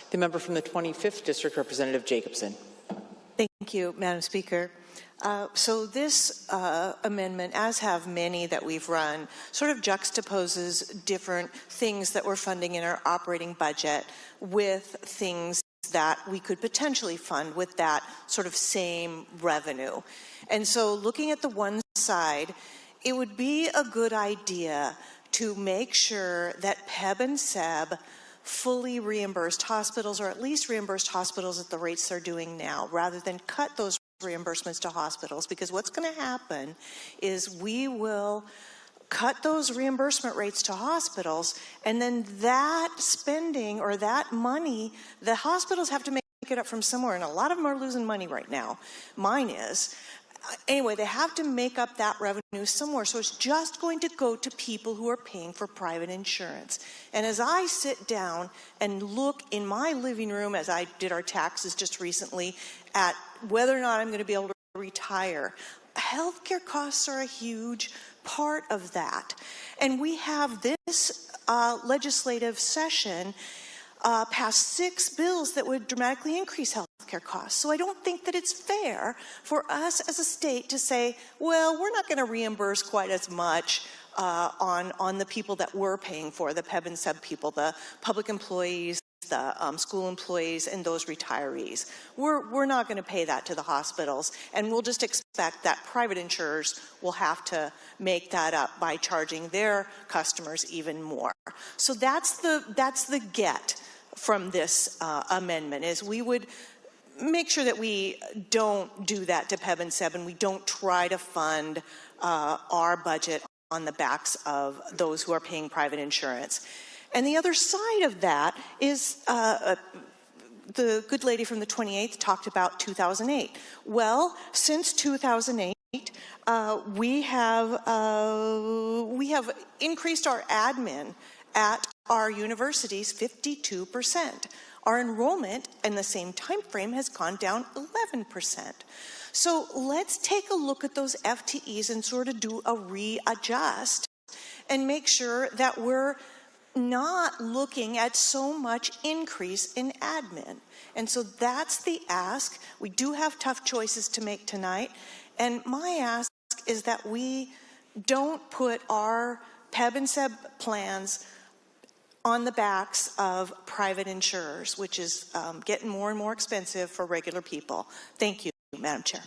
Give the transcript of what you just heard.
The member from the 25th District, Representative Jacobsen. Thank you, Madam Speaker. So this amendment, as have many that we've run, sort of juxtaposes different things that we're funding in our operating budget with things that we could potentially fund with that sort of same revenue. And so looking at the one side, it would be a good idea to make sure that PEB and SEB fully reimbursed hospitals, or at least reimbursed hospitals at the rates they're doing now, rather than cut those reimbursements to hospitals, because what's going to happen is we will cut those reimbursement rates to hospitals, and then that spending or that money, the hospitals have to make it up from somewhere, and a lot of them are losing money right now. Mine is. Anyway, they have to make up that revenue somewhere, so it's just going to go to people who are paying for private insurance. And as I sit down and look in my living room, as I did our taxes just recently, at whether or not I'm going to be able to retire, healthcare costs are a huge part of that. And we have this legislative session passed 6 bills that would dramatically increase healthcare costs. So I don't think that it's fair for us as a state to say, well, we're not going to reimburse quite as much on the people that we're paying for, the PEB and SEB people, the public employees, the school employees, and those retirees. We're not going to pay that to the hospitals, and we'll just expect that private insurers will have to make that up by charging their customers even more. So that's the get from this amendment, is we would make sure that we don't do that to PEB and SEB, and we don't try to fund our budget on the backs of those who are paying private insurance. And the other side of that is the good lady from the 28th talked about 2008. Well, since 2008, we have increased our admin at our universities 52%. Our enrollment in the same time frame has gone down 11%. So let's take a look at those FTEs and sort of do a readjust and make sure that we're not looking at so much increase in admin. And so that's the ask. We do have tough choices to make tonight. And my ask is that we don't put our PEB and SEB plans on the backs of private insurers, which is getting more and more expensive for regular people. Thank you, Madam Chair.